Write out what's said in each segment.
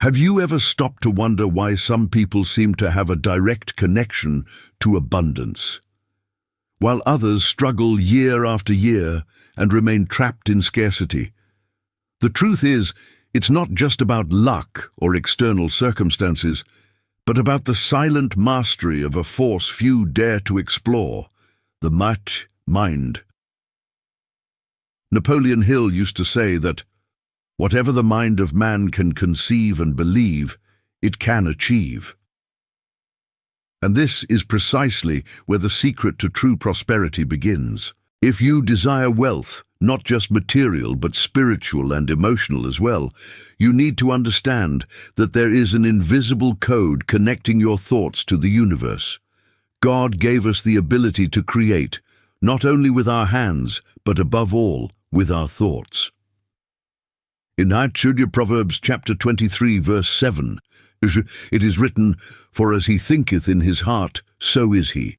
Have you ever stopped to wonder why some people seem to have a direct connection to abundance, while others struggle year after year and remain trapped in scarcity? The truth is, it's not just about luck or external circumstances, but about the silent mastery of a force few dare to explore, the mind. Napoleon Hill used to say that whatever the mind of man can conceive and believe, it can achieve. And this is precisely where the secret to true prosperity begins. If you desire wealth, not just material but spiritual and emotional as well, you need to understand that there is an invisible code connecting your thoughts to the universe. God gave us the ability to create, not only with our hands, but above all, with our thoughts. In Proverbs chapter 23, verse 7, it is written, "For as he thinketh in his heart, so is he."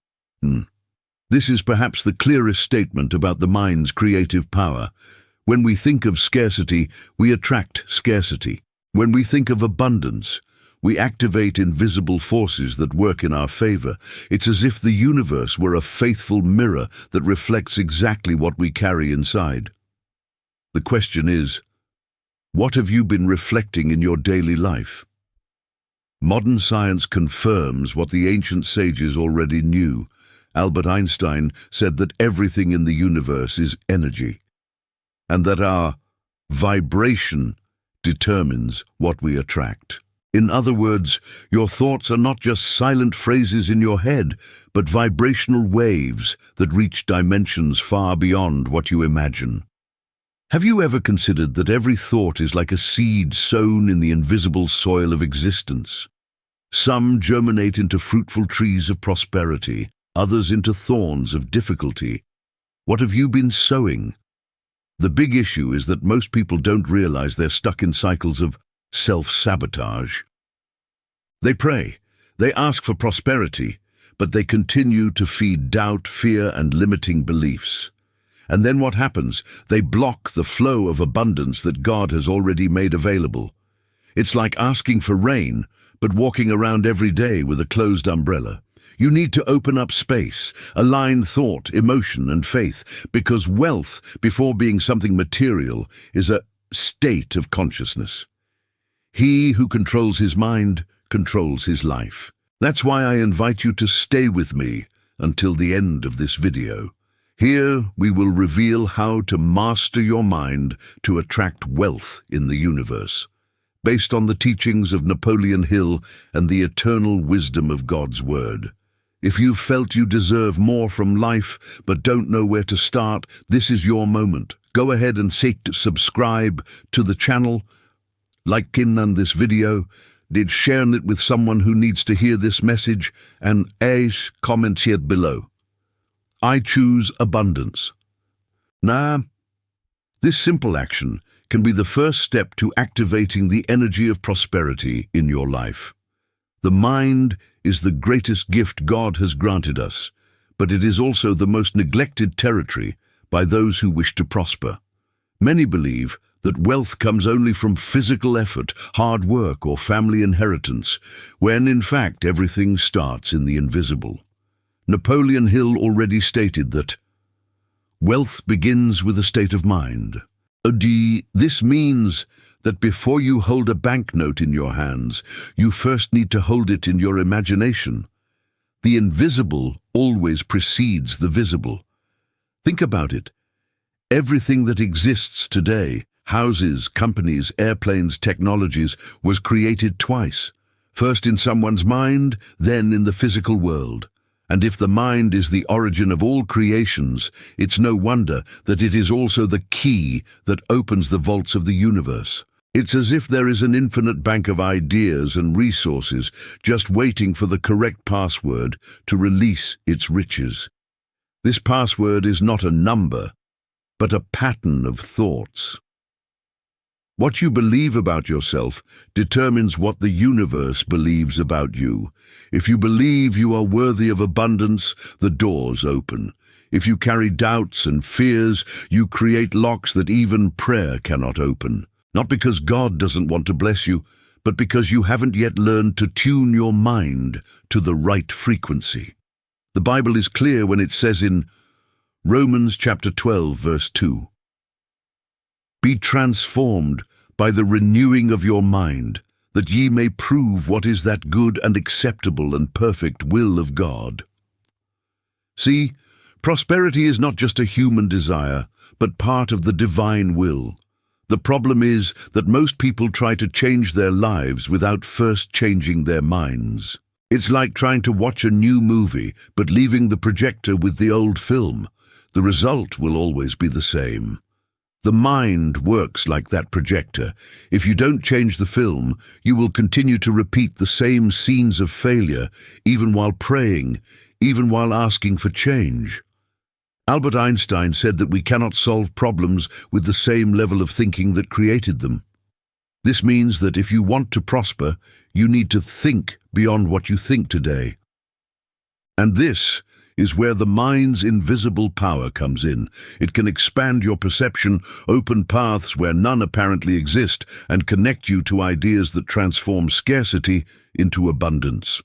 This is perhaps the clearest statement about the mind's creative power. When we think of scarcity, we attract scarcity. When we think of abundance, we activate invisible forces that work in our favor. It's as if the universe were a faithful mirror that reflects exactly what we carry inside. The question is, what have you been reflecting in your daily life? Modern science confirms what the ancient sages already knew. Albert Einstein said that everything in the universe is energy, and that our vibration determines what we attract. In other words, your thoughts are not just silent phrases in your head, but vibrational waves that reach dimensions far beyond what you imagine. Have you ever considered that every thought is like a seed sown in the invisible soil of existence? Some germinate into fruitful trees of prosperity, others into thorns of difficulty. What have you been sowing? The big issue is that most people don't realize they're stuck in cycles of self-sabotage. They pray, they ask for prosperity, but they continue to feed doubt, fear, and limiting beliefs. And then what happens? They block the flow of abundance that God has already made available. It's like asking for rain, but walking around every day with a closed umbrella. You need to open up space, align thought, emotion, and faith, because wealth, before being something material, is a state of consciousness. He who controls his mind controls his life. That's why I invite you to stay with me until the end of this video. Here we will reveal how to master your mind to attract wealth in the universe, based on the teachings of Napoleon Hill and the eternal wisdom of God's Word. If you've felt you deserve more from life but don't know where to start, this is your moment. Go ahead and subscribe to the channel, like on this video, share it with someone who needs to hear this message, and comment here below. I choose abundance. This simple action can be the first step to activating the energy of prosperity in your life. The mind is the greatest gift God has granted us, but it is also the most neglected territory by those who wish to prosper. Many believe that wealth comes only from physical effort, hard work, or family inheritance, when in fact everything starts in the invisible. Napoleon Hill already stated that wealth begins with a state of mind. This means that before you hold a banknote in your hands, you first need to hold it in your imagination. The invisible always precedes the visible. Think about it. Everything that exists today, houses, companies, airplanes, technologies, was created twice. First in someone's mind, then in the physical world. And if the mind is the origin of all creations, it's no wonder that it is also the key that opens the vaults of the universe. It's as if there is an infinite bank of ideas and resources just waiting for the correct password to release its riches. This password is not a number, but a pattern of thoughts. What you believe about yourself determines what the universe believes about you. If you believe you are worthy of abundance, the doors open. If you carry doubts and fears, you create locks that even prayer cannot open. Not because God doesn't want to bless you, but because you haven't yet learned to tune your mind to the right frequency. The Bible is clear when it says in Romans chapter 12, verse 2, "Be transformed by the renewing of your mind, that ye may prove what is that good and acceptable and perfect will of God." See, prosperity is not just a human desire, but part of the divine will. The problem is that most people try to change their lives without first changing their minds. It's like trying to watch a new movie, but leaving the projector with the old film. The result will always be the same. The mind works like that projector. If you don't change the film, you will continue to repeat the same scenes of failure, even while praying, even while asking for change. Albert Einstein said that we cannot solve problems with the same level of thinking that created them. This means that if you want to prosper, you need to think beyond what you think today. And this is where the mind's invisible power comes in. It can expand your perception, open paths where none apparently exist, and connect you to ideas that transform scarcity into abundance.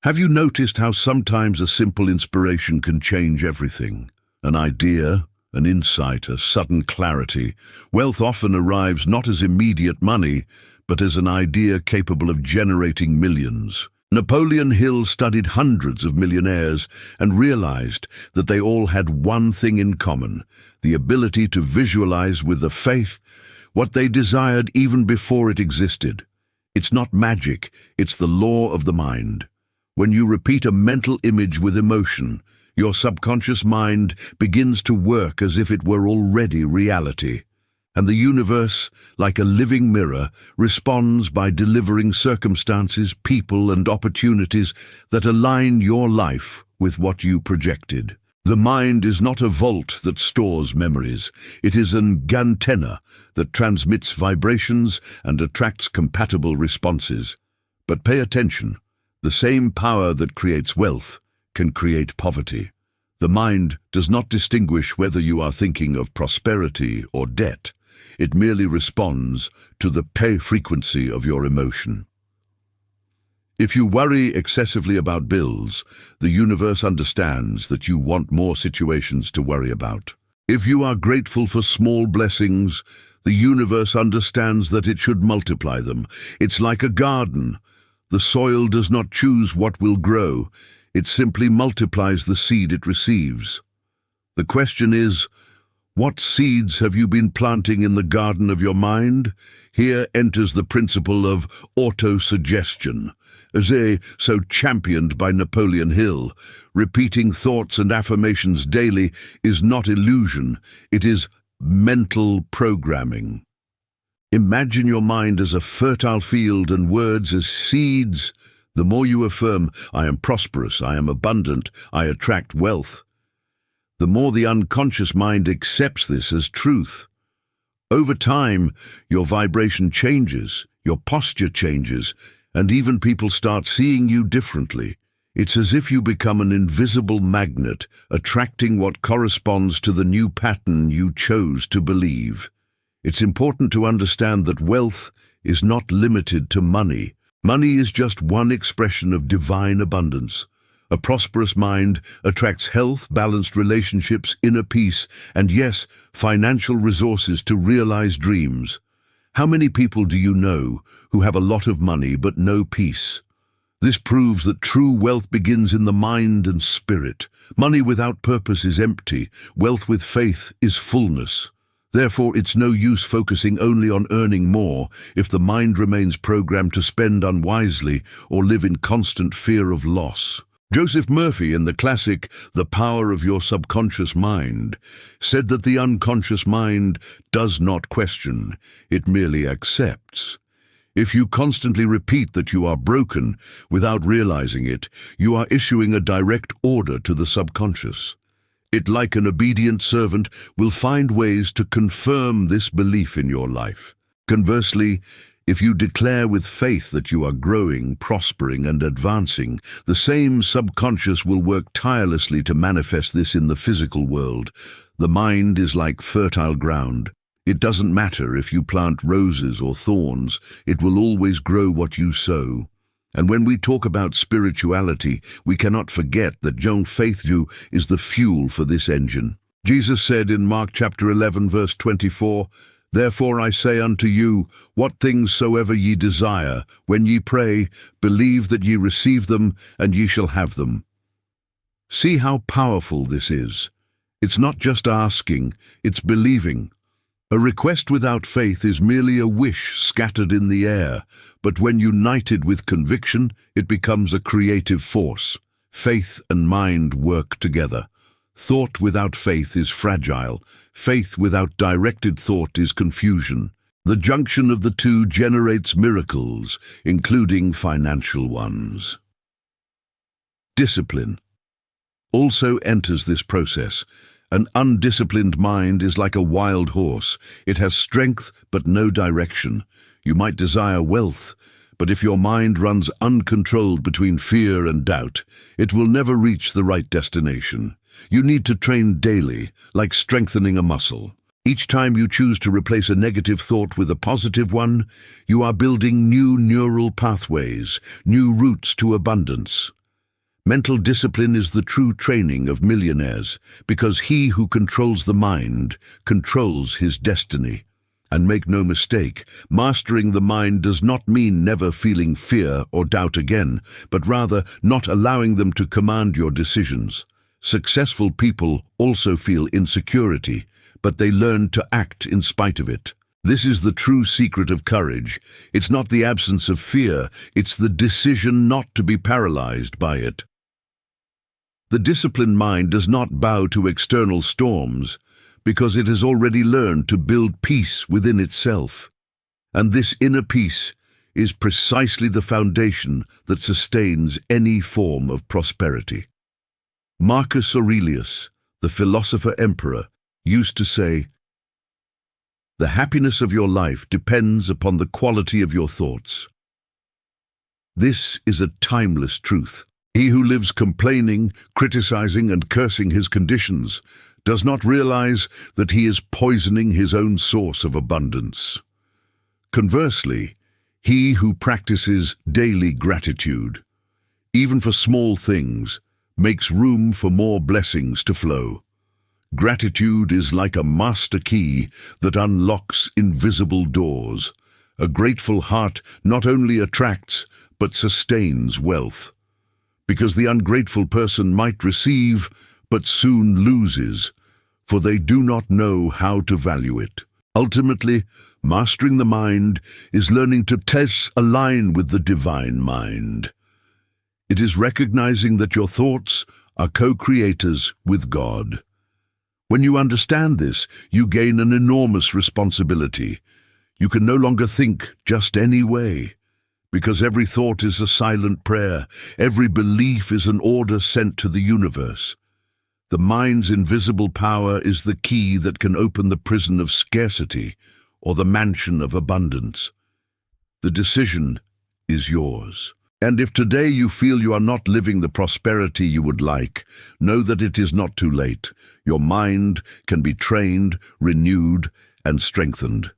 Have you noticed how sometimes a simple inspiration can change everything? An idea, an insight, a sudden clarity. Wealth often arrives not as immediate money, but as an idea capable of generating millions. Napoleon Hill studied hundreds of millionaires and realized that they all had one thing in common: the ability to visualize with the faith what they desired even before it existed. It's not magic, it's the law of the mind. When you repeat a mental image with emotion, your subconscious mind begins to work as if it were already reality. And the universe, like a living mirror, responds by delivering circumstances, people, and opportunities that align your life with what you projected. The mind is not a vault that stores memories. It is an antenna that transmits vibrations and attracts compatible responses. But pay attention. The same power that creates wealth can create poverty. The mind does not distinguish whether you are thinking of prosperity or debt. It merely responds to the frequency of your emotion. If you worry excessively about bills, the universe understands that you want more situations to worry about. If you are grateful for small blessings, the universe understands that it should multiply them. It's like a garden. The soil does not choose what will grow. It simply multiplies the seed it receives. The question is, what seeds have you been planting in the garden of your mind? Here enters the principle of auto-suggestion, so championed by Napoleon Hill. Repeating thoughts and affirmations daily is not illusion, it is mental programming. Imagine your mind as a fertile field and words as seeds. The more you affirm, "I am prosperous, I am abundant, I attract wealth," the more the unconscious mind accepts this as truth. Over time, your vibration changes, your posture changes, and even people start seeing you differently. It's as if you become an invisible magnet, attracting what corresponds to the new pattern you chose to believe. It's important to understand that wealth is not limited to money. Money is just one expression of divine abundance. A prosperous mind attracts health, balanced relationships, inner peace, and yes, financial resources to realize dreams. How many people do you know who have a lot of money but no peace? This proves that true wealth begins in the mind and spirit. Money without purpose is empty. Wealth with faith is fullness. Therefore, it's no use focusing only on earning more if the mind remains programmed to spend unwisely or live in constant fear of loss. Joseph Murphy, in the classic The Power of Your Subconscious Mind, said that the unconscious mind does not question, it merely accepts. If you constantly repeat that you are broken without realizing it, you are issuing a direct order to the subconscious. It, like an obedient servant, will find ways to confirm this belief in your life. Conversely, if you declare with faith that you are growing, prospering, and advancing, the same subconscious will work tirelessly to manifest this in the physical world. The mind is like fertile ground. It doesn't matter if you plant roses or thorns, it will always grow what you sow. And when we talk about spirituality, we cannot forget that faith is the fuel for this engine. Jesus said in Mark chapter 11 verse 24, "Therefore I say unto you, what things soever ye desire, when ye pray, believe that ye receive them, and ye shall have them." See how powerful this is. It's not just asking, it's believing. A request without faith is merely a wish scattered in the air, but when united with conviction, it becomes a creative force. Faith and mind work together. Thought without faith is fragile. Faith without directed thought is confusion. The junction of the two generates miracles, including financial ones. Discipline also enters this process. An undisciplined mind is like a wild horse. It has strength but no direction. You might desire wealth, but if your mind runs uncontrolled between fear and doubt, it will never reach the right destination. You need to train daily, like strengthening a muscle. Each time you choose to replace a negative thought with a positive one, you are building new neural pathways, new routes to abundance. Mental discipline is the true training of millionaires, because he who controls the mind controls his destiny. And make no mistake, mastering the mind does not mean never feeling fear or doubt again, but rather not allowing them to command your decisions. Successful people also feel insecurity, but they learn to act in spite of it. This is the true secret of courage. It's not the absence of fear, it's the decision not to be paralyzed by it. The disciplined mind does not bow to external storms, because it has already learned to build peace within itself. And this inner peace is precisely the foundation that sustains any form of prosperity. Marcus Aurelius, the philosopher-emperor, used to say, "The happiness of your life depends upon the quality of your thoughts." This is a timeless truth. He who lives complaining, criticizing, and cursing his conditions does not realize that he is poisoning his own source of abundance. Conversely, he who practices daily gratitude, even for small things, makes room for more blessings to flow. Gratitude is like a master key that unlocks invisible doors. A grateful heart not only attracts, but sustains wealth. Because the ungrateful person might receive, but soon loses, for they do not know how to value it. Ultimately, mastering the mind is learning to align with the divine mind. It is recognizing that your thoughts are co-creators with God. When you understand this, you gain an enormous responsibility. You can no longer think just any way, because every thought is a silent prayer, every belief is an order sent to the universe. The mind's invisible power is the key that can open the prison of scarcity or the mansion of abundance. The decision is yours. And if today you feel you are not living the prosperity you would like, know that it is not too late. Your mind can be trained, renewed, and strengthened.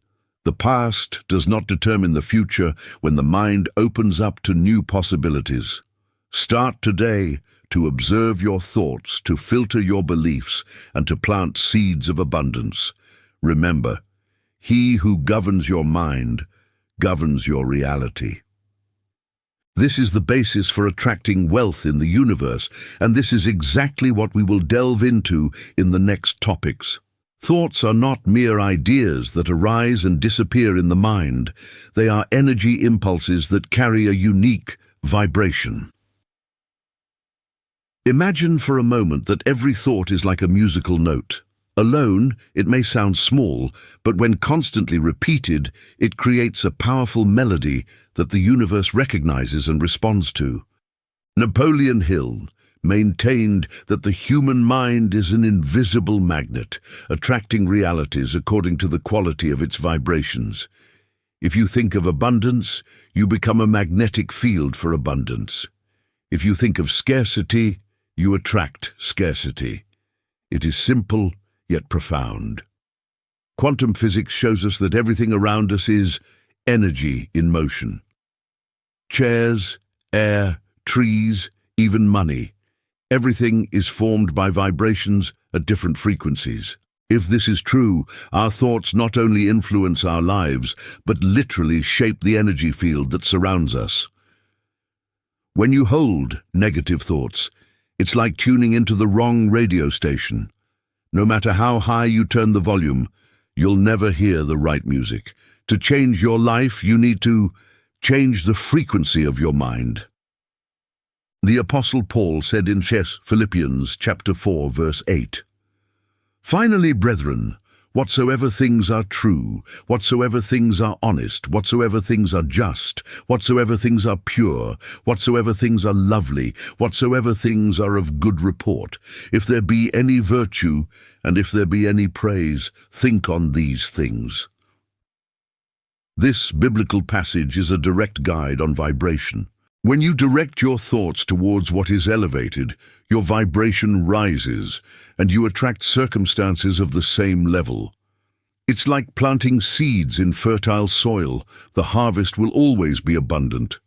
The past does not determine the future when the mind opens up to new possibilities. Start today to observe your thoughts, to filter your beliefs, and to plant seeds of abundance. Remember, he who governs your mind governs your reality. This is the basis for attracting wealth in the universe, and this is exactly what we will delve into in the next topics. Thoughts are not mere ideas that arise and disappear in the mind. They are energy impulses that carry a unique vibration. Imagine for a moment that every thought is like a musical note. Alone, it may sound small, but when constantly repeated, it creates a powerful melody that the universe recognizes and responds to. Napoleon Hill maintained that the human mind is an invisible magnet, attracting realities according to the quality of its vibrations. If you think of abundance, you become a magnetic field for abundance. If you think of scarcity, you attract scarcity. It is simple, yet profound. Quantum physics shows us that everything around us is energy in motion. Chairs, air, trees, even money. Everything is formed by vibrations at different frequencies. If this is true, our thoughts not only influence our lives, but literally shape the energy field that surrounds us. When you hold negative thoughts, it's like tuning into the wrong radio station. No matter how high you turn the volume, you'll never hear the right music. To change your life, you need to change the frequency of your mind. The Apostle Paul said in Philippians chapter 4, verse 8, "Finally, brethren, whatsoever things are true, whatsoever things are honest, whatsoever things are just, whatsoever things are pure, whatsoever things are lovely, whatsoever things are of good report, if there be any virtue, and if there be any praise, think on these things." This biblical passage is a direct guide on vibration. When you direct your thoughts towards what is elevated, your vibration rises, and you attract circumstances of the same level. It's like planting seeds in fertile soil. The harvest will always be abundant.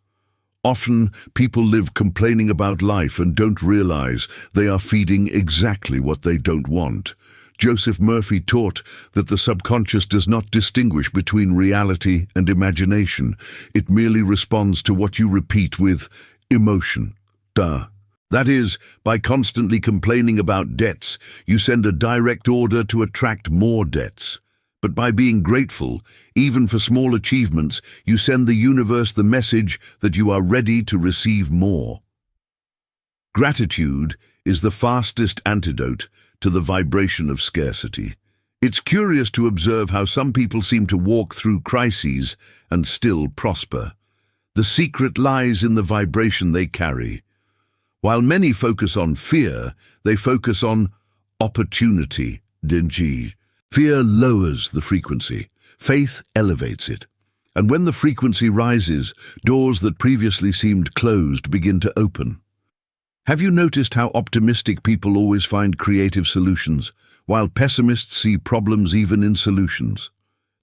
Often, people live complaining about life and don't realize they are feeding exactly what they don't want. Joseph Murphy taught that the subconscious does not distinguish between reality and imagination. It merely responds to what you repeat with emotion. That is, by constantly complaining about debts, you send a direct order to attract more debts. But by being grateful, even for small achievements, you send the universe the message that you are ready to receive more. Gratitude is the fastest antidote to the vibration of scarcity. It's curious to observe how some people seem to walk through crises and still prosper. The secret lies in the vibration they carry. While many focus on fear, they focus on opportunity. Fear lowers the frequency. Faith elevates it. And when the frequency rises, doors that previously seemed closed begin to open. Have you noticed how optimistic people always find creative solutions, while pessimists see problems even in solutions?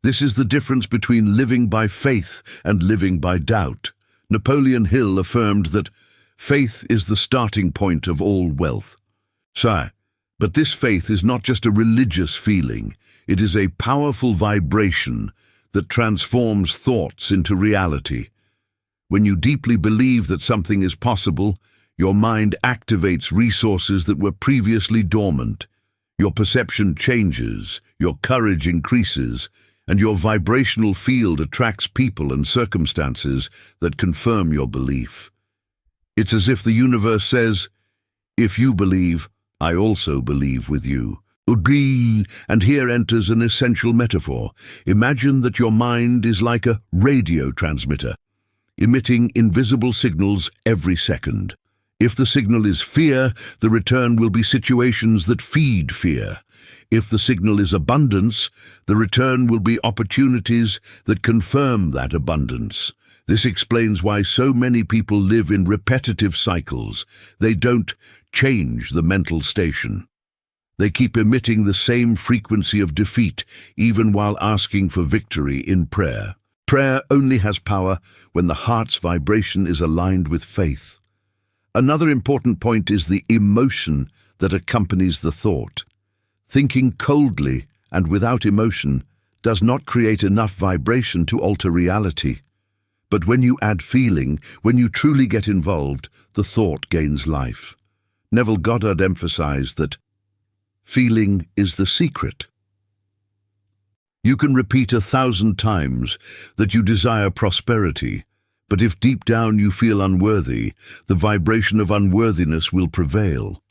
This is the difference between living by faith and living by doubt. Napoleon Hill affirmed that faith is the starting point of all wealth. But this faith is not just a religious feeling. It is a powerful vibration that transforms thoughts into reality. When you deeply believe that something is possible, your mind activates resources that were previously dormant. Your perception changes, your courage increases, and your vibrational field attracts people and circumstances that confirm your belief. It's as if the universe says, "If you believe, I also believe with you." And here enters an essential metaphor. Imagine that your mind is like a radio transmitter, emitting invisible signals every second. If the signal is fear, the return will be situations that feed fear. If the signal is abundance, the return will be opportunities that confirm that abundance. This explains why so many people live in repetitive cycles. They don't change the mental station. They keep emitting the same frequency of defeat, even while asking for victory in prayer. Prayer only has power when the heart's vibration is aligned with faith. Another important point is the emotion that accompanies the thought. Thinking coldly and without emotion does not create enough vibration to alter reality. But when you add feeling, when you truly get involved, the thought gains life. Neville Goddard emphasized that feeling is the secret. You can repeat 1,000 times that you desire prosperity, but if deep down you feel unworthy, the vibration of unworthiness will prevail.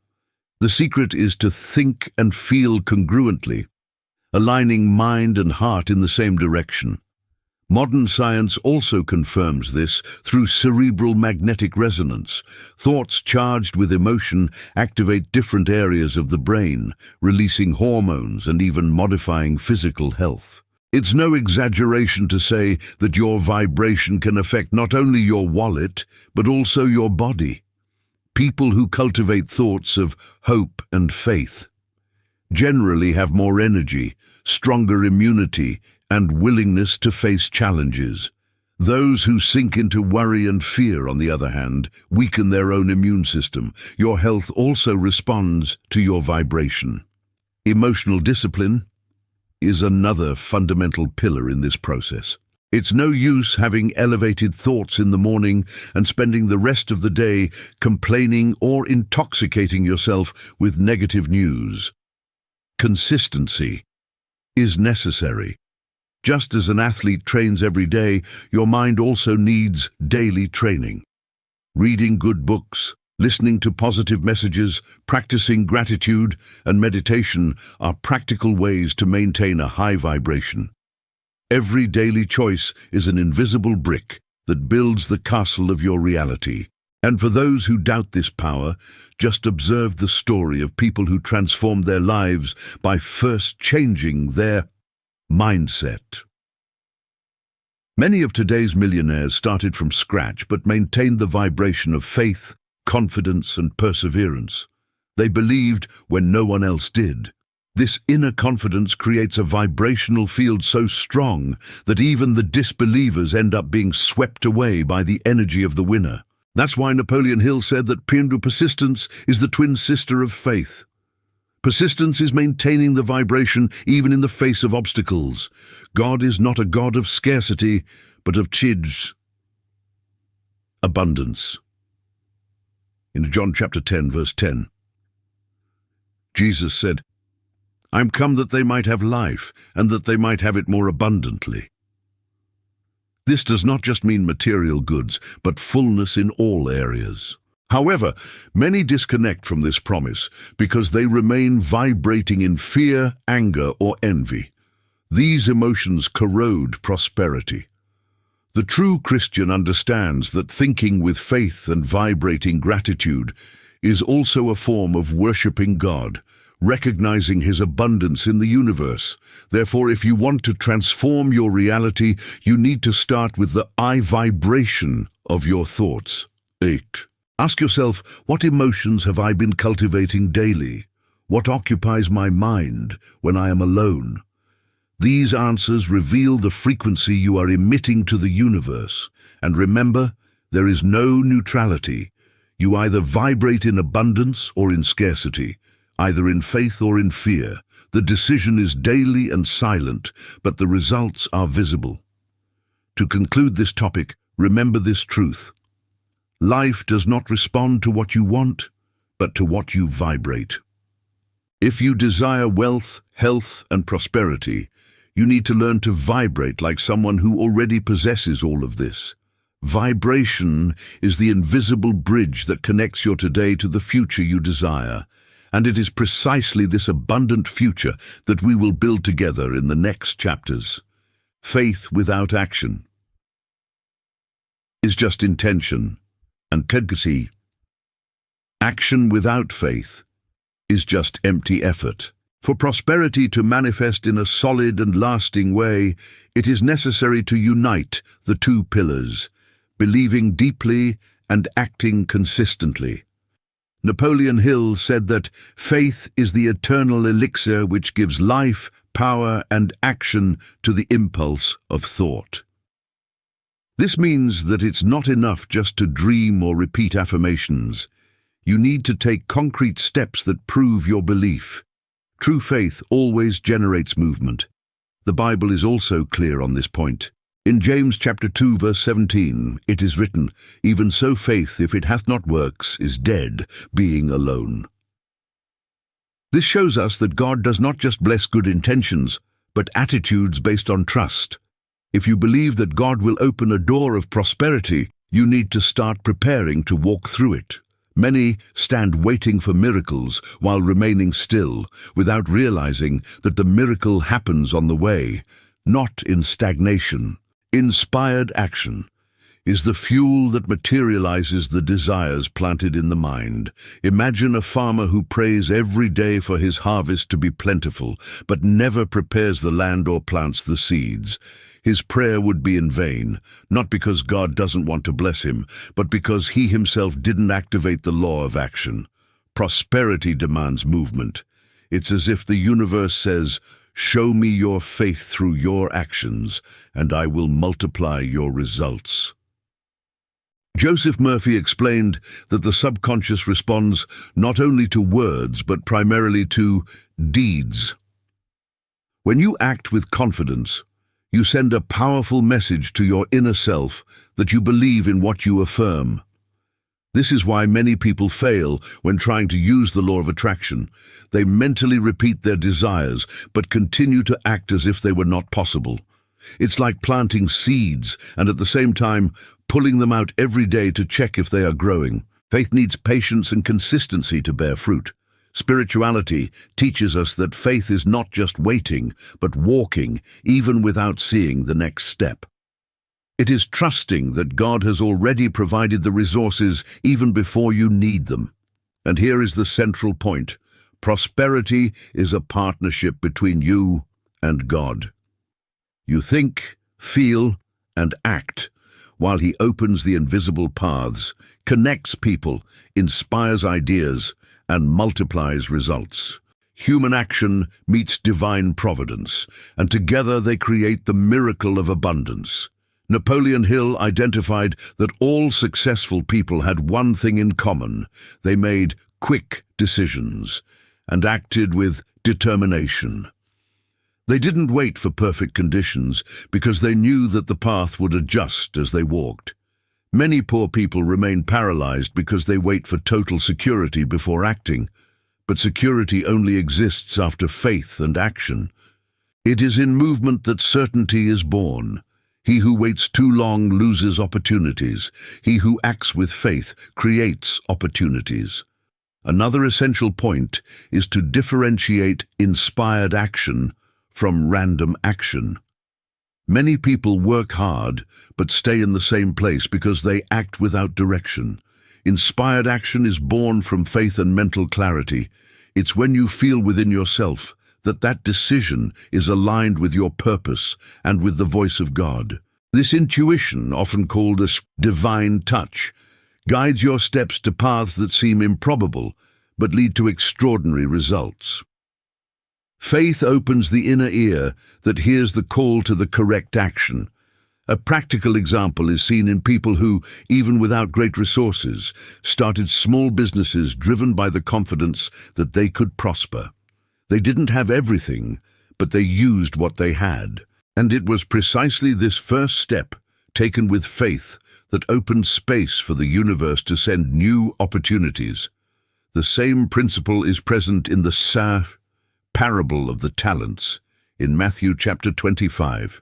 The secret is to think and feel congruently, aligning mind and heart in the same direction. Modern science also confirms this through cerebral magnetic resonance. Thoughts charged with emotion activate different areas of the brain, releasing hormones and even modifying physical health. It's no exaggeration to say that your vibration can affect not only your wallet, but also your body. People who cultivate thoughts of hope and faith, generally have more energy, stronger immunity, and willingness to face challenges. Those who sink into worry and fear, on the other hand, weaken their own immune system. Your health also responds to your vibration. Emotional discipline is another fundamental pillar in this process. It's no use having elevated thoughts in the morning and spending the rest of the day complaining or intoxicating yourself with negative news. Consistency is necessary. Just as an athlete trains every day, your mind also needs daily training. Reading good books, listening to positive messages, practicing gratitude and meditation are practical ways to maintain a high vibration. Every daily choice is an invisible brick that builds the castle of your reality. And for those who doubt this power, just observe the story of people who transformed their lives by first changing their mindset. Many of today's millionaires started from scratch but maintained the vibration of faith, confidence, and perseverance. They believed when no one else did. This inner confidence creates a vibrational field so strong that even the disbelievers end up being swept away by the energy of the winner. That's why Napoleon Hill said that persistence is the twin sister of faith. Persistence is maintaining the vibration even in the face of obstacles. God is not a God of scarcity, but of abundance. In John chapter 10, verse 10, Jesus said, "I'm come that they might have life, and that they might have it more abundantly." This does not just mean material goods, but fullness in all areas. However, many disconnect from this promise because they remain vibrating in fear, anger, or envy. These emotions corrode prosperity. The true Christian understands that thinking with faith and vibrating gratitude is also a form of worshiping God, recognizing His abundance in the universe. Therefore, if you want to transform your reality, you need to start with the I vibration of your thoughts. 8. Ask yourself, what emotions have I been cultivating daily? What occupies my mind when I am alone? These answers reveal the frequency you are emitting to the universe. And remember, there is no neutrality. You either vibrate in abundance or in scarcity, either in faith or in fear. The decision is daily and silent, but the results are visible. To conclude this topic, remember this truth. Life does not respond to what you want, but to what you vibrate. If you desire wealth, health, and prosperity, you need to learn to vibrate like someone who already possesses all of this. Vibration is the invisible bridge that connects your today to the future you desire, and it is precisely this abundant future that we will build together in the next chapters. Faith without action is just intention, and action without faith is just empty effort. For prosperity to manifest in a solid and lasting way, it is necessary to unite the two pillars, believing deeply and acting consistently. Napoleon Hill said that faith is the eternal elixir which gives life, power, and action to the impulse of thought. This means that it's not enough just to dream or repeat affirmations. You need to take concrete steps that prove your belief. True faith always generates movement. The Bible is also clear on this point. In James chapter 2, verse 17, it is written, "Even so faith, if it hath not works, is dead, being alone." This shows us that God does not just bless good intentions, but attitudes based on trust. If you believe that God will open a door of prosperity, you need to start preparing to walk through it. Many stand waiting for miracles while remaining still, without realizing that the miracle happens on the way, not in stagnation. Inspired action is the fuel that materializes the desires planted in the mind. Imagine a farmer who prays every day for his harvest to be plentiful, but never prepares the land or plants the seeds. His prayer would be in vain, not because God doesn't want to bless him, but because he himself didn't activate the law of action. Prosperity demands movement. It's as if the universe says, "Show me your faith through your actions, and I will multiply your results." Joseph Murphy explained that the subconscious responds not only to words, but primarily to deeds. When you act with confidence, you send a powerful message to your inner self that you believe in what you affirm. This is why many people fail when trying to use the law of attraction. They mentally repeat their desires, but continue to act as if they were not possible. It's like planting seeds and at the same time pulling them out every day to check if they are growing. Faith needs patience and consistency to bear fruit. Spirituality teaches us that faith is not just waiting, but walking, even without seeing the next step. It is trusting that God has already provided the resources even before you need them. And here is the central point. Prosperity is a partnership between you and God. You think, feel, and act while He opens the invisible paths, connects people, inspires ideas, and multiplies results. Human action meets divine providence, and together they create the miracle of abundance. Napoleon Hill identified that all successful people had one thing in common. They made quick decisions and acted with determination. They didn't wait for perfect conditions because they knew that the path would adjust as they walked. Many poor people remain paralyzed because they wait for total security before acting, but security only exists after faith and action. It is in movement that certainty is born. He who waits too long loses opportunities. He who acts with faith creates opportunities. Another essential point is to differentiate inspired action from random action. Many people work hard but stay in the same place because they act without direction. Inspired action is born from faith and mental clarity. It's when you feel within yourself that decision is aligned with your purpose and with the voice of God. This intuition, often called a divine touch, guides your steps to paths that seem improbable but lead to extraordinary results. Faith opens the inner ear that hears the call to the correct action. A practical example is seen in people who, even without great resources, started small businesses driven by the confidence that they could prosper. They didn't have everything, but they used what they had. And it was precisely this first step, taken with faith, that opened space for the universe to send new opportunities. The same principle is present in the parable of the talents in Matthew chapter 25.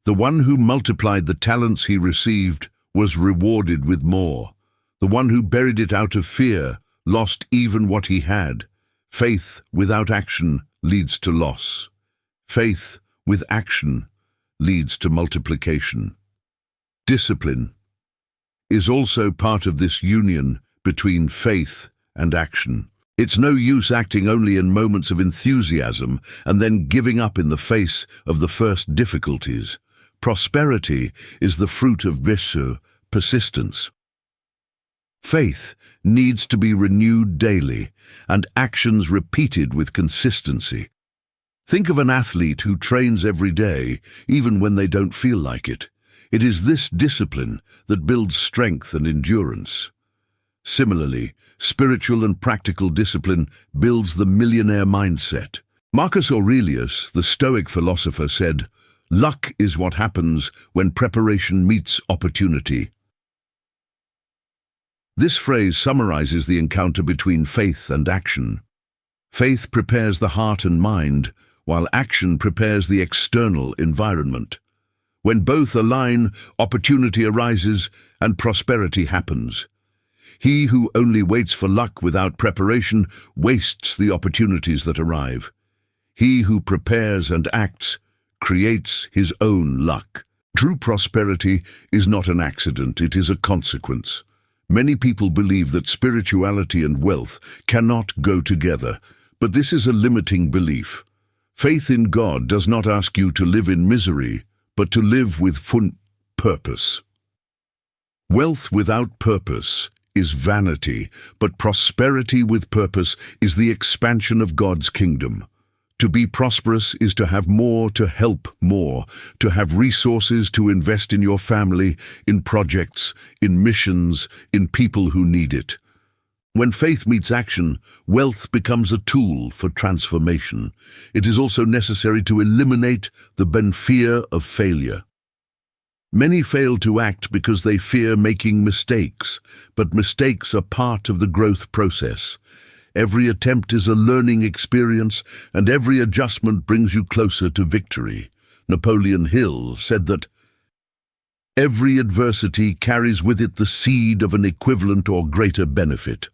The one who multiplied the talents he received was rewarded with more. The one who buried it out of fear lost even what he had. Faith without action leads to loss. Faith with action leads to multiplication. Discipline is also part of this union between faith and action. It's no use acting only in moments of enthusiasm and then giving up in the face of the first difficulties. Prosperity is the fruit of persistence. Faith needs to be renewed daily and actions repeated with consistency. Think of an athlete who trains every day, even when they don't feel like it. It is this discipline that builds strength and endurance. Similarly, spiritual and practical discipline builds the millionaire mindset. Marcus Aurelius, the Stoic philosopher, said, "Luck is what happens when preparation meets opportunity." This phrase summarizes the encounter between faith and action. Faith prepares the heart and mind, while action prepares the external environment. When both align, opportunity arises and prosperity happens. He who only waits for luck without preparation wastes the opportunities that arrive. He who prepares and acts creates his own luck. True prosperity is not an accident, it is a consequence. Many people believe that spirituality and wealth cannot go together, but this is a limiting belief. Faith in God does not ask you to live in misery, but to live with purpose. Wealth without purpose is vanity, but prosperity with purpose is the expansion of God's kingdom. To be prosperous is to have more, to help more, to have resources to invest in your family, in projects, in missions, in people who need it. When faith meets action, wealth becomes a tool for transformation. It is also necessary to eliminate the fear of failure. Many fail to act because they fear making mistakes, but mistakes are part of the growth process. Every attempt is a learning experience, and every adjustment brings you closer to victory. Napoleon Hill said that every adversity carries with it the seed of an equivalent or greater benefit.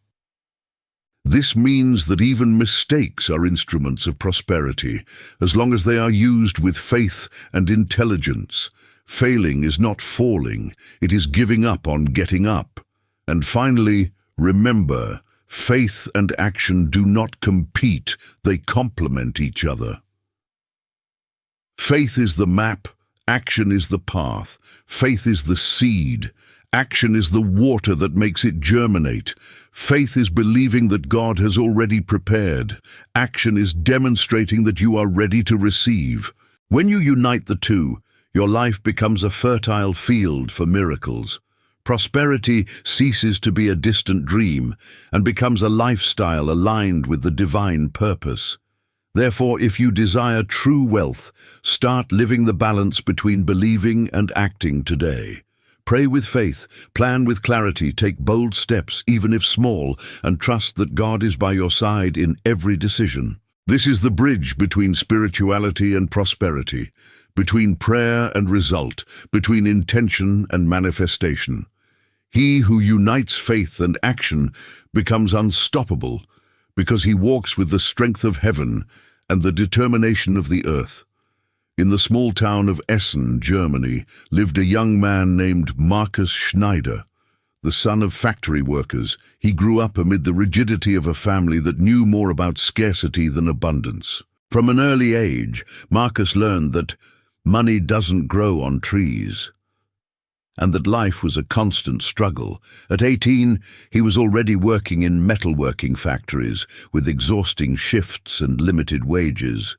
This means that even mistakes are instruments of prosperity, as long as they are used with faith and intelligence. Failing is not falling, it is giving up on getting up. And finally, remember, faith and action do not compete, they complement each other. Faith is the map, action is the path. Faith is the seed, action is the water that makes it germinate. Faith is believing that God has already prepared. Action is demonstrating that you are ready to receive. When you unite the two, your life becomes a fertile field for miracles. Prosperity ceases to be a distant dream and becomes a lifestyle aligned with the divine purpose. Therefore, if you desire true wealth, start living the balance between believing and acting today. Pray with faith, plan with clarity, take bold steps, even if small, and trust that God is by your side in every decision. This is the bridge between spirituality and prosperity, between prayer and result, between intention and manifestation. He who unites faith and action becomes unstoppable because he walks with the strength of heaven and the determination of the earth. In the small town of Essen, Germany, lived a young man named Marcus Schneider. The son of factory workers, he grew up amid the rigidity of a family that knew more about scarcity than abundance. From an early age, Marcus learned that money doesn't grow on trees, and that life was a constant struggle. At 18, he was already working in metalworking factories with exhausting shifts and limited wages.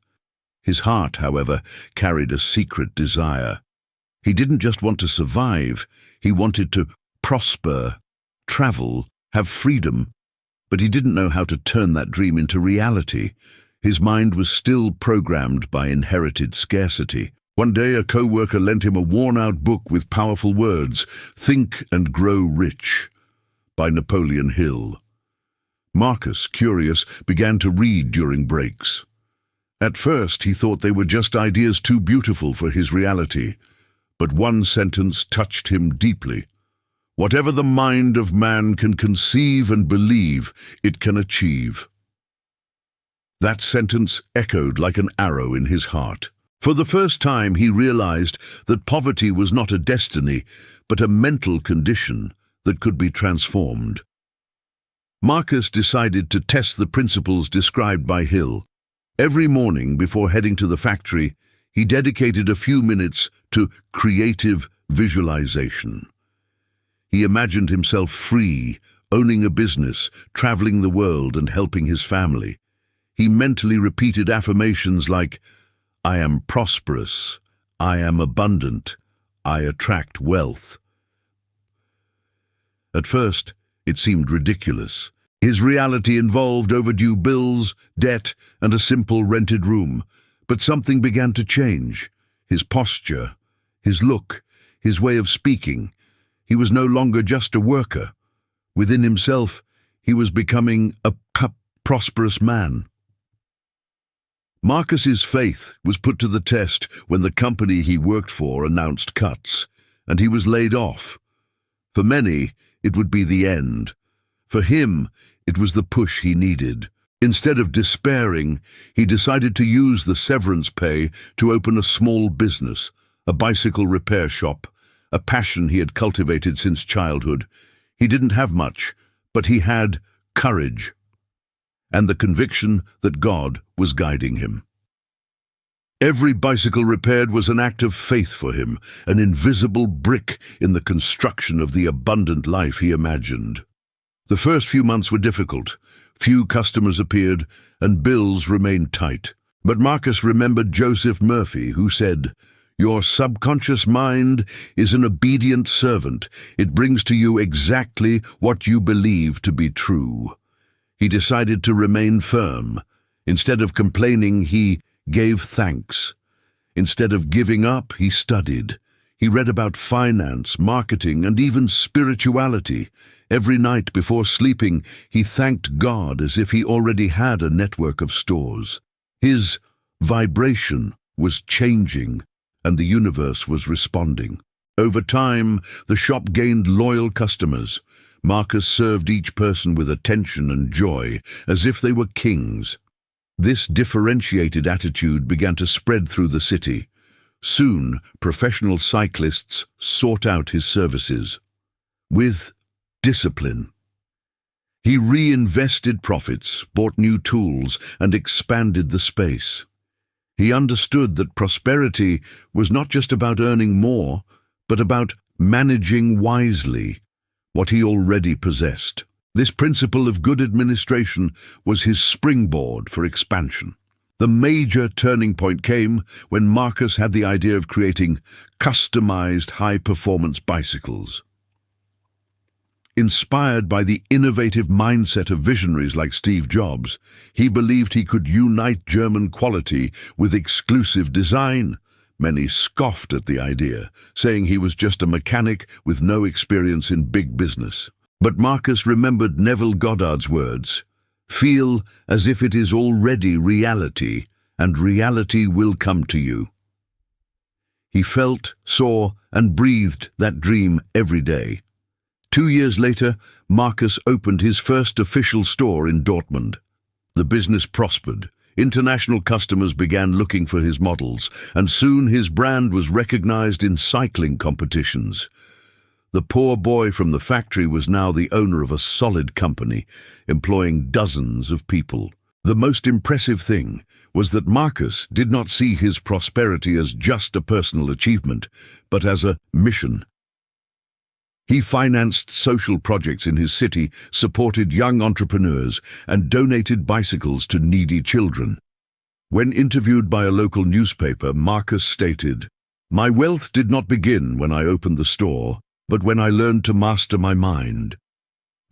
His heart, however, carried a secret desire. He didn't just want to survive, he wanted to prosper, travel, have freedom, but he didn't know how to turn that dream into reality. His mind was still programmed by inherited scarcity. One day, a co-worker lent him a worn-out book with powerful words, Think and Grow Rich, by Napoleon Hill. Marcus, curious, began to read during breaks. At first, he thought they were just ideas too beautiful for his reality, but one sentence touched him deeply. Whatever the mind of man can conceive and believe, it can achieve. That sentence echoed like an arrow in his heart. For the first time, he realized that poverty was not a destiny, but a mental condition that could be transformed. Marcus decided to test the principles described by Hill. Every morning before heading to the factory, he dedicated a few minutes to creative visualization. He imagined himself free, owning a business, traveling the world and helping his family. He mentally repeated affirmations like, I am prosperous, I am abundant, I attract wealth. At first, it seemed ridiculous. His reality involved overdue bills, debt, and a simple rented room. But something began to change. His posture, his look, his way of speaking. He was no longer just a worker. Within himself, he was becoming a prosperous man. Marcus's faith was put to the test when the company he worked for announced cuts, and he was laid off. For many, it would be the end. For him, it was the push he needed. Instead of despairing, he decided to use the severance pay to open a small business, a bicycle repair shop, a passion he had cultivated since childhood. He didn't have much, but he had courage and the conviction that God was guiding him. Every bicycle repaired was an act of faith for him, an invisible brick in the construction of the abundant life he imagined. The first few months were difficult. Few customers appeared, and bills remained tight. But Marcus remembered Joseph Murphy, who said, "Your subconscious mind is an obedient servant. It brings to you exactly what you believe to be true." He decided to remain firm. Instead of complaining, he gave thanks. Instead of giving up, he studied. He read about finance, marketing, and even spirituality. Every night before sleeping, he thanked God as if he already had a network of stores. His vibration was changing, and the universe was responding. Over time, the shop gained loyal customers. Marcus served each person with attention and joy, as if they were kings. This differentiated attitude began to spread through the city. Soon, professional cyclists sought out his services. With discipline, he reinvested profits, bought new tools, and expanded the space. He understood that prosperity was not just about earning more, but about managing wisely what he already possessed. This principle of good administration was his springboard for expansion. The major turning point came when Marcus had the idea of creating customized high-performance bicycles. Inspired by the innovative mindset of visionaries like Steve Jobs, he believed he could unite German quality with exclusive design. Many scoffed at the idea, saying he was just a mechanic with no experience in big business. But Marcus remembered Neville Goddard's words, "Feel as if it is already reality, and reality will come to you." He felt, saw, and breathed that dream every day. 2 years later, Marcus opened his first official store in Dortmund. The business prospered. International customers began looking for his models, and soon his brand was recognized in cycling competitions. The poor boy from the factory was now the owner of a solid company, employing dozens of people. The most impressive thing was that Marcus did not see his prosperity as just a personal achievement, but as a mission. He financed social projects in his city, supported young entrepreneurs, and donated bicycles to needy children. When interviewed by a local newspaper, Marcus stated, "My wealth did not begin when I opened the store, but when I learned to master my mind.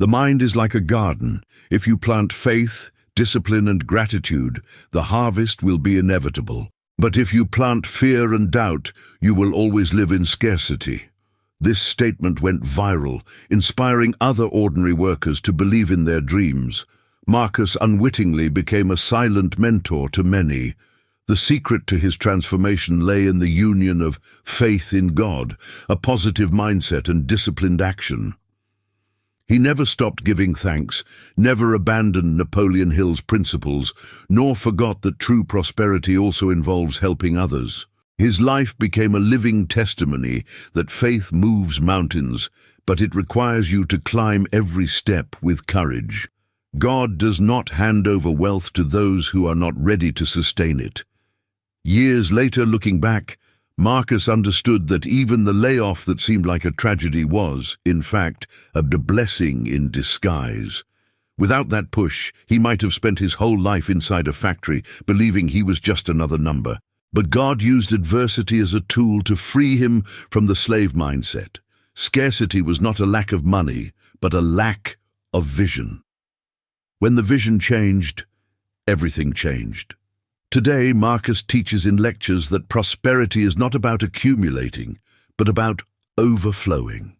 The mind is like a garden. If you plant faith, discipline, and gratitude, the harvest will be inevitable. But if you plant fear and doubt, you will always live in scarcity." This statement went viral, inspiring other ordinary workers to believe in their dreams. Marcus unwittingly became a silent mentor to many. The secret to his transformation lay in the union of faith in God, a positive mindset, and disciplined action. He never stopped giving thanks, never abandoned Napoleon Hill's principles, nor forgot that true prosperity also involves helping others. His life became a living testimony that faith moves mountains, but it requires you to climb every step with courage. God does not hand over wealth to those who are not ready to sustain it. Years later, looking back, Marcus understood that even the layoff that seemed like a tragedy was, in fact, a blessing in disguise. Without that push, he might have spent his whole life inside a factory, believing he was just another number. But God used adversity as a tool to free him from the slave mindset. Scarcity was not a lack of money, but a lack of vision. When the vision changed, everything changed. Today, Marcus teaches in lectures that prosperity is not about accumulating, but about overflowing.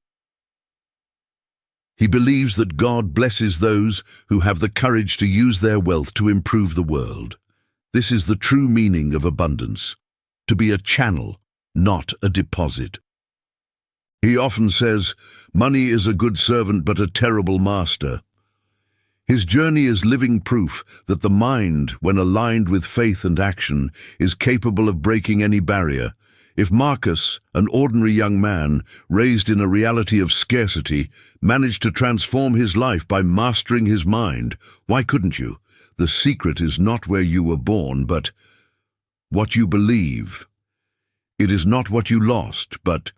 He believes that God blesses those who have the courage to use their wealth to improve the world. This is the true meaning of abundance, to be a channel, not a deposit. He often says, "Money is a good servant but a terrible master." His journey is living proof that the mind, when aligned with faith and action, is capable of breaking any barrier. If Marcus, an ordinary young man, raised in a reality of scarcity, managed to transform his life by mastering his mind, why couldn't you? The secret is not where you were born, but what you believe. It is not what you lost, but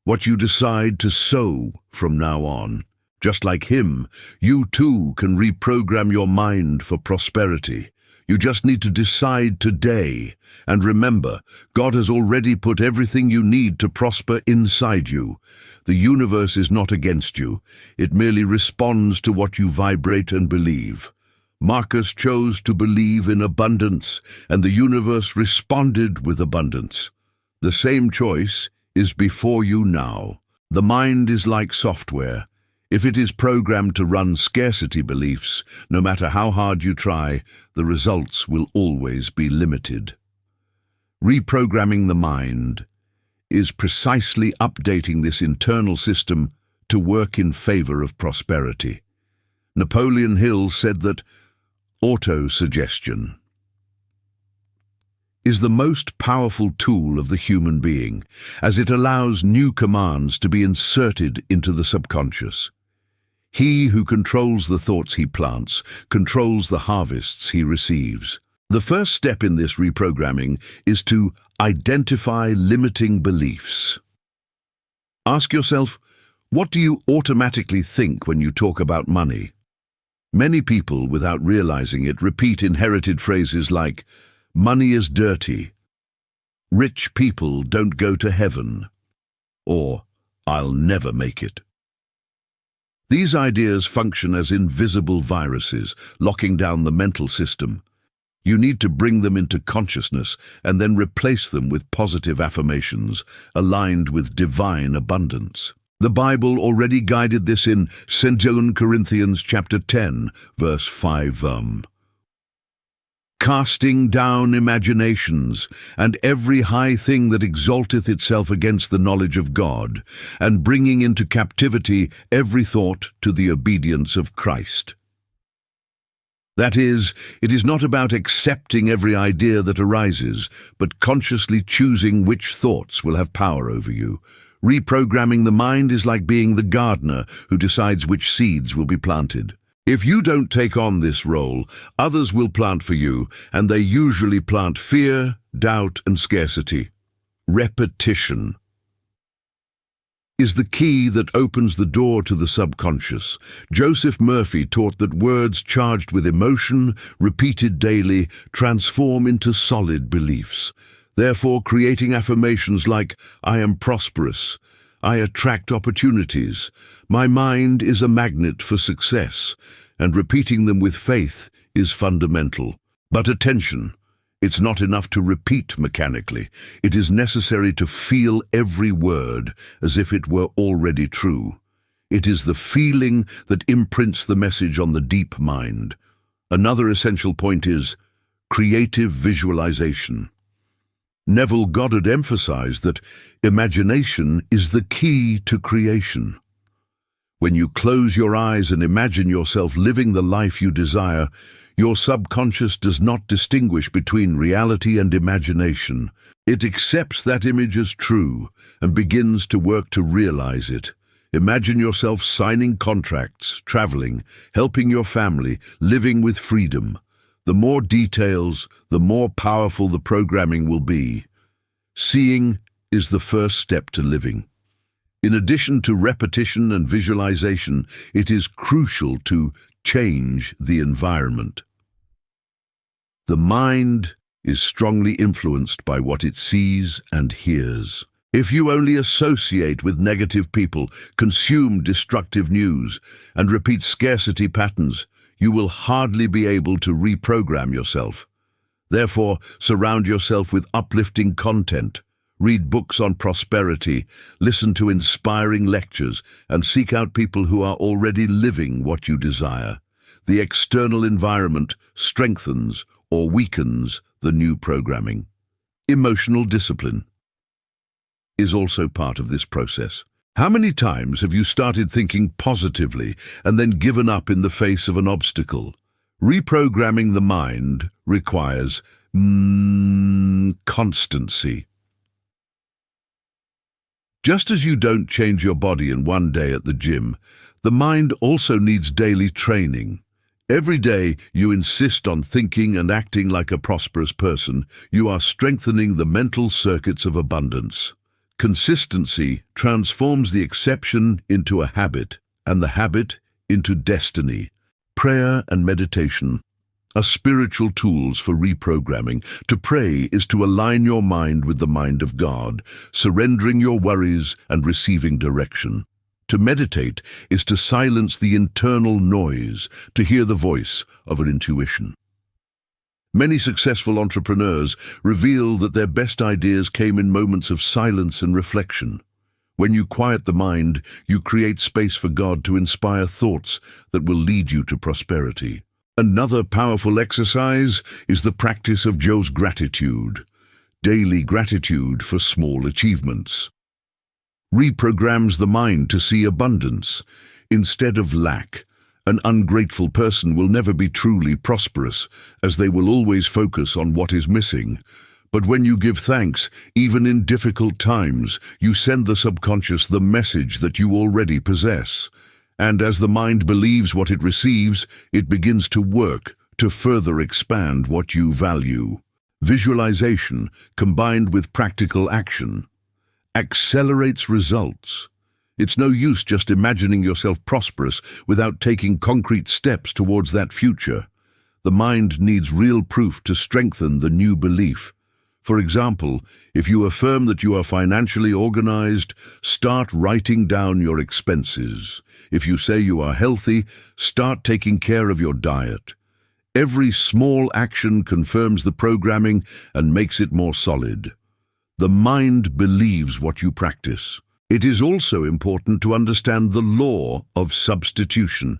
what you decide to sow from now on. Just like him, you too can reprogram your mind for prosperity. You just need to decide today. And remember, God has already put everything you need to prosper inside you. The universe is not against you. It merely responds to what you vibrate and believe. Marcus chose to believe in abundance, and the universe responded with abundance. The same choice is before you now. The mind is like software. If it is programmed to run scarcity beliefs, no matter how hard you try, the results will always be limited. Reprogramming the mind is precisely updating this internal system to work in favor of prosperity. Napoleon Hill said that auto-suggestion is the most powerful tool of the human being, as it allows new commands to be inserted into the subconscious. He who controls the thoughts he plants controls the harvests he receives. The first step in this reprogramming is to identify limiting beliefs. Ask yourself, what do you automatically think when you talk about money? Many people, without realizing it, repeat inherited phrases like, "Money is dirty," "Rich people don't go to heaven," or "I'll never make it." These ideas function as invisible viruses, locking down the mental system. You need to bring them into consciousness and then replace them with positive affirmations aligned with divine abundance. The Bible already guided this in 2 Corinthians chapter 10, verse 5. Casting down imaginations, and every high thing that exalteth itself against the knowledge of God, and bringing into captivity every thought to the obedience of Christ. That is, it is not about accepting every idea that arises, but consciously choosing which thoughts will have power over you. Reprogramming the mind is like being the gardener who decides which seeds will be planted. If you don't take on this role, others will plant for you, and they usually plant fear, doubt, and scarcity. Repetition is the key that opens the door to the subconscious. Joseph Murphy taught that words charged with emotion, repeated daily, transform into solid beliefs. Therefore, creating affirmations like, "I am prosperous," "I attract opportunities," "My mind is a magnet for success," and repeating them with faith is fundamental. But attention, it's not enough to repeat mechanically. It is necessary to feel every word as if it were already true. It is the feeling that imprints the message on the deep mind. Another essential point is creative visualization. Neville Goddard emphasized that imagination is the key to creation. When you close your eyes and imagine yourself living the life you desire, your subconscious does not distinguish between reality and imagination. It accepts that image as true and begins to work to realize it. Imagine yourself signing contracts, traveling, helping your family, living with freedom. The more details, the more powerful the programming will be. Seeing is the first step to living. In addition to repetition and visualization, it is crucial to change the environment. The mind is strongly influenced by what it sees and hears. If you only associate with negative people, consume destructive news, and repeat scarcity patterns, you will hardly be able to reprogram yourself. Therefore, surround yourself with uplifting content. Read books on prosperity, listen to inspiring lectures, and seek out people who are already living what you desire. The external environment strengthens or weakens the new programming. Emotional discipline is also part of this process. How many times have you started thinking positively and then given up in the face of an obstacle? Reprogramming the mind requires constancy. Just as you don't change your body in one day at the gym, the mind also needs daily training. Every day you insist on thinking and acting like a prosperous person, you are strengthening the mental circuits of abundance. Consistency transforms the exception into a habit, and the habit into destiny. Prayer and meditation are spiritual tools for reprogramming. To pray is to align your mind with the mind of God, surrendering your worries and receiving direction. To meditate is to silence the internal noise, to hear the voice of an intuition. Many successful entrepreneurs reveal that their best ideas came in moments of silence and reflection. When you quiet the mind, you create space for God to inspire thoughts that will lead you to prosperity. Another powerful exercise is the practice of Joe's gratitude. Daily gratitude for small achievements reprograms the mind to see abundance instead of lack. An ungrateful person will never be truly prosperous, as they will always focus on what is missing. But when you give thanks, even in difficult times, you send the subconscious the message that you already possess. And as the mind believes what it receives, it begins to work to further expand what you value. Visualization, combined with practical action, accelerates results. It's no use just imagining yourself prosperous without taking concrete steps towards that future. The mind needs real proof to strengthen the new belief. For example, if you affirm that you are financially organized, start writing down your expenses. If you say you are healthy, start taking care of your diet. Every small action confirms the programming and makes it more solid. The mind believes what you practice. It is also important to understand the law of substitution.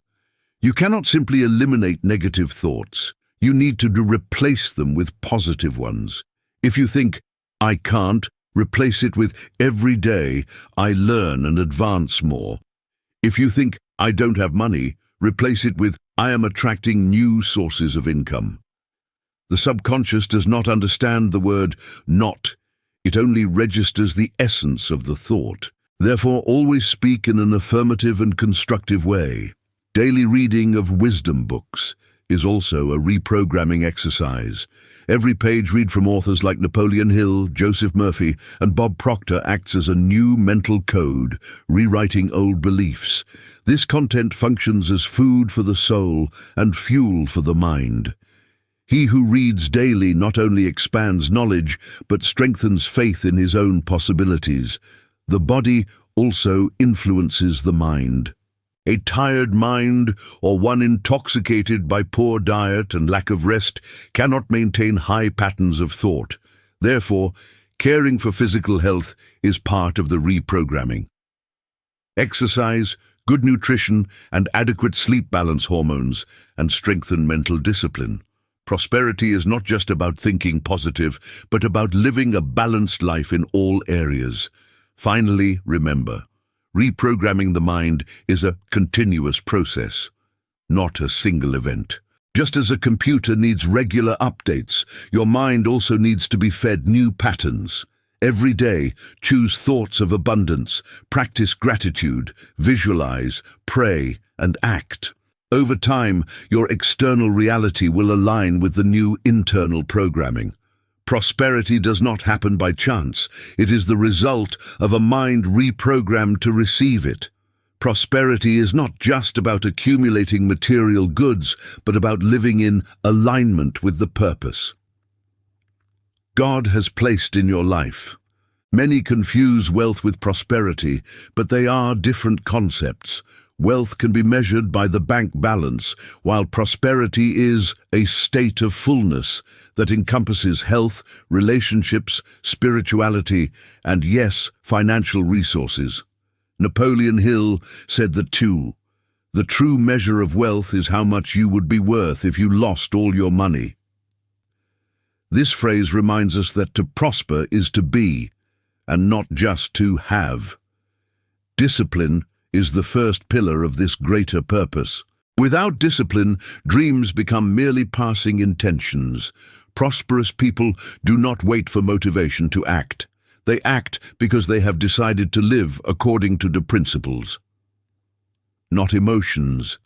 You cannot simply eliminate negative thoughts. You need to replace them with positive ones. If you think, "I can't," replace it with, "Every day I learn and advance more." If you think, "I don't have money," replace it with, "I am attracting new sources of income." The subconscious does not understand the word "not." It only registers the essence of the thought. Therefore, always speak in an affirmative and constructive way. Daily reading of wisdom books is also a reprogramming exercise. Every page read from authors like Napoleon Hill, Joseph Murphy, and Bob Proctor acts as a new mental code, rewriting old beliefs. This content functions as food for the soul and fuel for the mind. He who reads daily not only expands knowledge, but strengthens faith in his own possibilities. The body also influences the mind. A tired mind, or one intoxicated by poor diet and lack of rest, cannot maintain high patterns of thought. Therefore, caring for physical health is part of the reprogramming. Exercise, good nutrition, and adequate sleep balance hormones and strengthen mental discipline. Prosperity is not just about thinking positive, but about living a balanced life in all areas. Finally, remember, reprogramming the mind is a continuous process, not a single event. Just as a computer needs regular updates, your mind also needs to be fed new patterns. Every day, choose thoughts of abundance, practice gratitude, visualize, pray, and act. Over time, your external reality will align with the new internal programming. Prosperity does not happen by chance. It is the result of a mind reprogrammed to receive it. Prosperity is not just about accumulating material goods, but about living in alignment with the purpose God has placed in your life. Many confuse wealth with prosperity, but they are different concepts. Wealth can be measured by the bank balance, while prosperity is a state of fullness that encompasses health, relationships, spirituality, and yes, financial resources. Napoleon Hill said that the true measure of wealth is how much you would be worth if you lost all your money. This phrase reminds us that to prosper is to be, and not just to have. Discipline is the first pillar of this greater purpose. Without discipline, dreams become merely passing intentions. Prosperous people do not wait for motivation to act. They act because they have decided to live according to the principles, not emotions.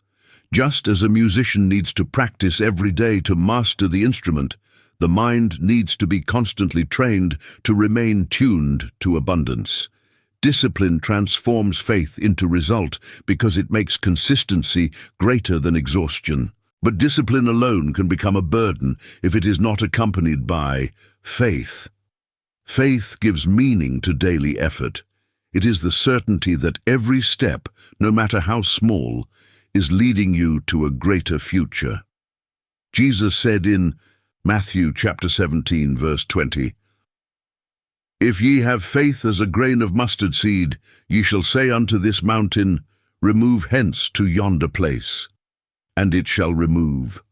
Just as a musician needs to practice every day to master the instrument, the mind needs to be constantly trained to remain tuned to abundance. Discipline transforms faith into result because it makes consistency greater than exhaustion. But discipline alone can become a burden if it is not accompanied by faith. Faith gives meaning to daily effort. It is the certainty that every step, no matter how small, is leading you to a greater future. Jesus said in Matthew chapter 17, verse 20, "If ye have faith as a grain of mustard seed, ye shall say unto this mountain, Remove hence to yonder place, and it shall remove."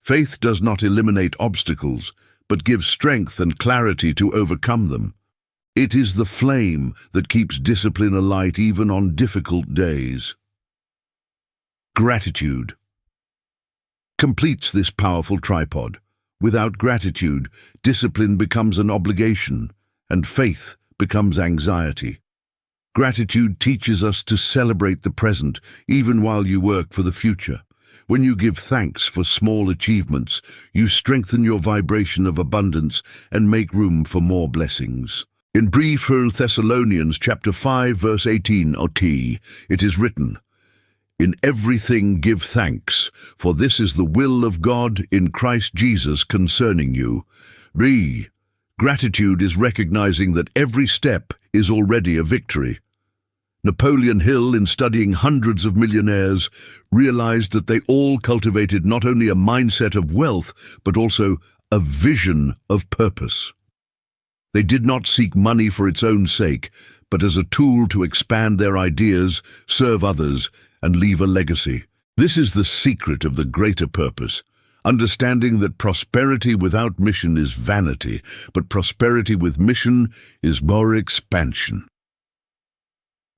Faith does not eliminate obstacles, but gives strength and clarity to overcome them. It is the flame that keeps discipline alight even on difficult days. Gratitude completes this powerful tripod. Without gratitude, discipline becomes an obligation, and faith becomes anxiety. Gratitude teaches us to celebrate the present, even while you work for the future. When you give thanks for small achievements, you strengthen your vibration of abundance and make room for more blessings. In brief, Thessalonians chapter 5, verse 18 OT, it is written, "In everything give thanks, for this is the will of God in Christ Jesus concerning you." Gratitude is recognizing that every step is already a victory. Napoleon Hill, in studying hundreds of millionaires, realized that they all cultivated not only a mindset of wealth, but also a vision of purpose. They did not seek money for its own sake, but as a tool to expand their ideas, serve others, and leave a legacy. This is the secret of the greater purpose, understanding that prosperity without mission is vanity, but prosperity with mission is more expansion.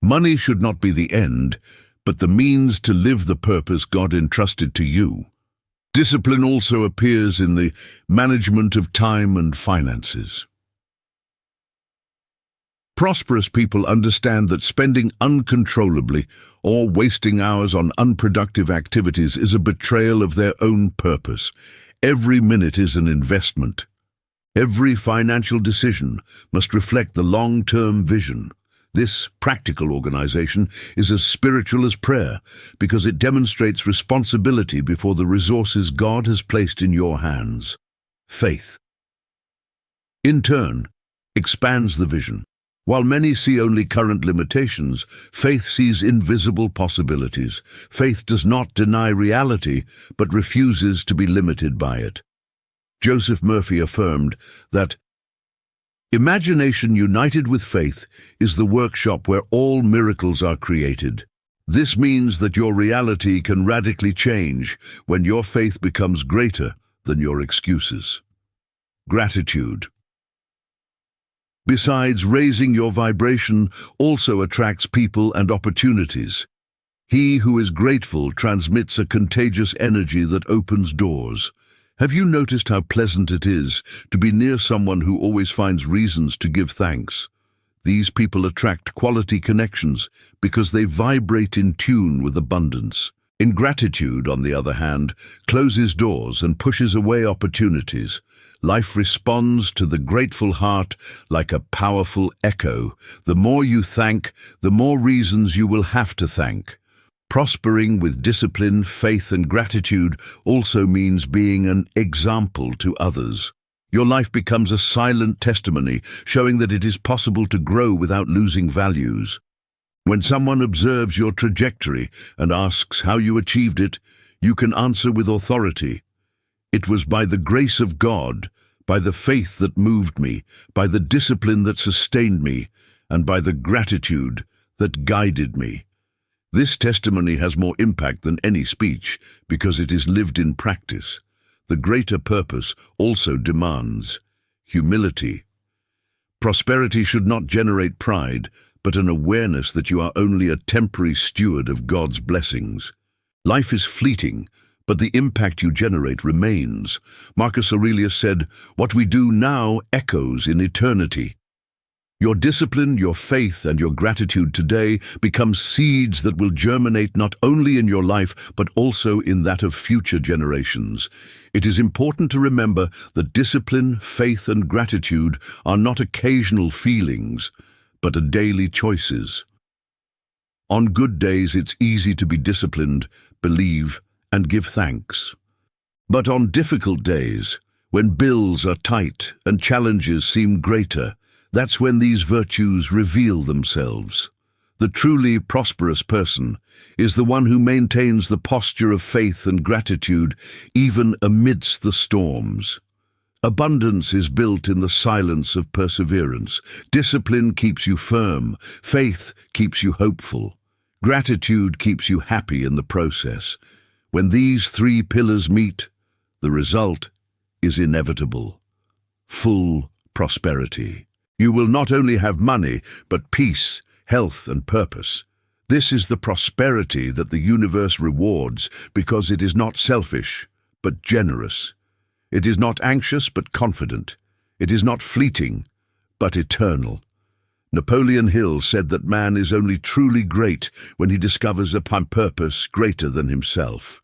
Money should not be the end, but the means to live the purpose God entrusted to you. Discipline also appears in the management of time and finances. Prosperous people understand that spending uncontrollably or wasting hours on unproductive activities is a betrayal of their own purpose. Every minute is an investment. Every financial decision must reflect the long-term vision. This practical organization is as spiritual as prayer because it demonstrates responsibility before the resources God has placed in your hands. Faith, in turn, expands the vision. While many see only current limitations, faith sees invisible possibilities. Faith does not deny reality, but refuses to be limited by it. Joseph Murphy affirmed that imagination united with faith is the workshop where all miracles are created. This means that your reality can radically change when your faith becomes greater than your excuses. Gratitude, besides raising your vibration, also attracts people and opportunities. He who is grateful transmits a contagious energy that opens doors. Have you noticed how pleasant it is to be near someone who always finds reasons to give thanks? These people attract quality connections because they vibrate in tune with abundance. Ingratitude, on the other hand, closes doors and pushes away opportunities. Life responds to the grateful heart like a powerful echo. The more you thank, the more reasons you will have to thank. Prospering with discipline, faith, and gratitude also means being an example to others. Your life becomes a silent testimony, showing that it is possible to grow without losing values. When someone observes your trajectory and asks how you achieved it, you can answer with authority. It was by the grace of God, by the faith that moved me, by the discipline that sustained me, and by the gratitude that guided me. This testimony has more impact than any speech because it is lived in practice. The greater purpose also demands humility. Prosperity should not generate pride, but an awareness that you are only a temporary steward of God's blessings. Life is fleeting, but the impact you generate remains. Marcus Aurelius said, "What we do now echoes in eternity." Your discipline, your faith, and your gratitude today become seeds that will germinate not only in your life, but also in that of future generations. It is important to remember that discipline, faith, and gratitude are not occasional feelings, but a daily choices. On good days, it's easy to be disciplined, believe, and give thanks. But on difficult days, when bills are tight and challenges seem greater, that's when these virtues reveal themselves. The truly prosperous person is the one who maintains the posture of faith and gratitude even amidst the storms. Abundance is built in the silence of perseverance. Discipline keeps you firm. Faith keeps you hopeful. Gratitude keeps you happy in the process. When these three pillars meet, the result is inevitable. Full prosperity. You will not only have money, but peace, health, and purpose. This is the prosperity that the universe rewards because it is not selfish, but generous. It is not anxious, but confident. It is not fleeting, but eternal. Napoleon Hill said that man is only truly great when he discovers a purpose greater than himself.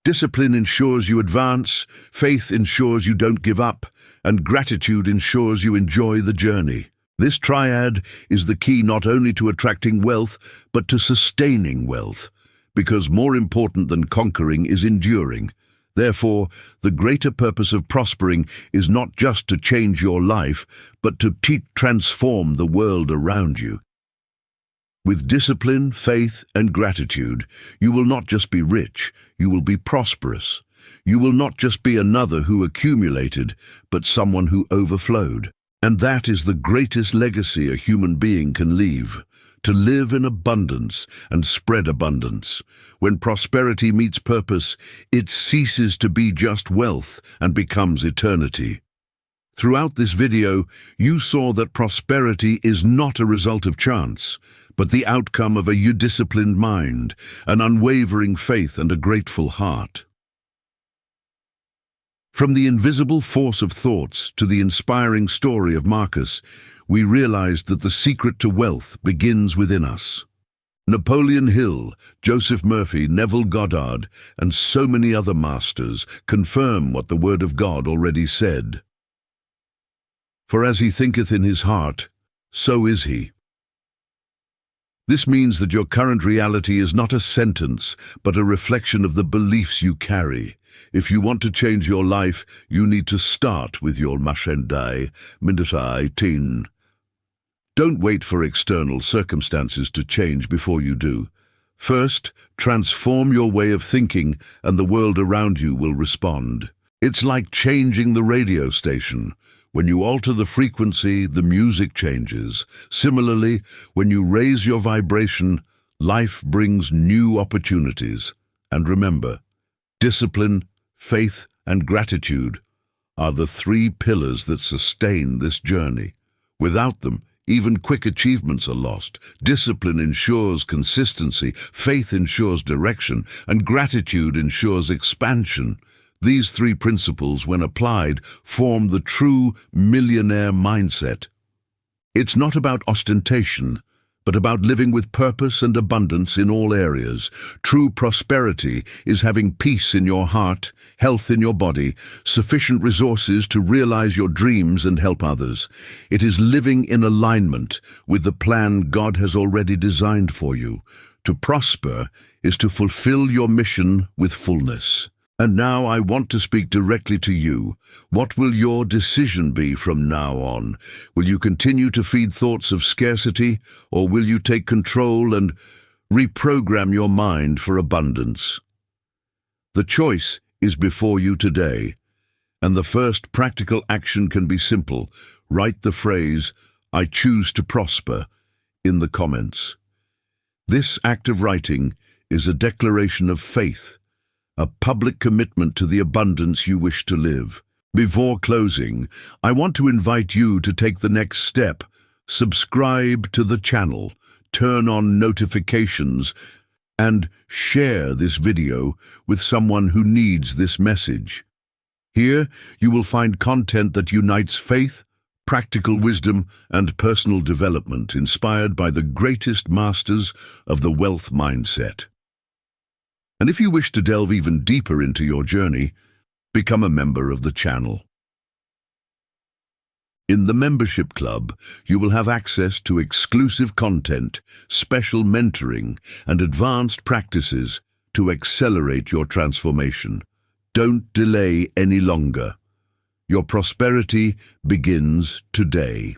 Discipline ensures you advance, faith ensures you don't give up, and gratitude ensures you enjoy the journey. This triad is the key not only to attracting wealth, but to sustaining wealth, because more important than conquering is enduring. Therefore, the greater purpose of prospering is not just to change your life, but to transform the world around you. With discipline, faith, and gratitude, you will not just be rich, you will be prosperous. You will not just be another who accumulated, but someone who overflowed. And that is the greatest legacy a human being can leave. To live in abundance and spread abundance. When prosperity meets purpose, it ceases to be just wealth and becomes eternity. Throughout this video, you saw that prosperity is not a result of chance, but the outcome of a disciplined mind, an unwavering faith, and a grateful heart. From the invisible force of thoughts to the inspiring story of Marcus, we realized that the secret to wealth begins within us. Napoleon Hill, Joseph Murphy, Neville Goddard, and so many other masters confirm what the Word of God already said. For as he thinketh in his heart, so is he. This means that your current reality is not a sentence, but a reflection of the beliefs you carry. If you want to change your life, you need to start with your dein. Don't wait for external circumstances to change before you do. First, transform your way of thinking, and the world around you will respond. It's like changing the radio station. When you alter the frequency, the music changes. Similarly, when you raise your vibration, life brings new opportunities. And remember, discipline, faith, and gratitude are the three pillars that sustain this journey. Without them, even quick achievements are lost. Discipline ensures consistency, faith ensures direction, and gratitude ensures expansion. These three principles, when applied, form the true millionaire mindset. It's not about ostentation, but about living with purpose and abundance in all areas. True prosperity is having peace in your heart, health in your body, sufficient resources to realize your dreams and help others. It is living in alignment with the plan God has already designed for you. To prosper is to fulfill your mission with fullness. And now I want to speak directly to you. What will your decision be from now on? Will you continue to feed thoughts of scarcity, or will you take control and reprogram your mind for abundance? The choice is before you today, and the first practical action can be simple. Write the phrase, "I choose to prosper," in the comments. This act of writing is a declaration of faith, a public commitment to the abundance you wish to live. Before closing, I want to invite you to take the next step. Subscribe to the channel, turn on notifications, and share this video with someone who needs this message. Here, you will find content that unites faith, practical wisdom, and personal development inspired by the greatest masters of the wealth mindset. And if you wish to delve even deeper into your journey, become a member of the channel. In the membership club, you will have access to exclusive content, special mentoring, and advanced practices to accelerate your transformation. Don't delay any longer. Your prosperity begins today.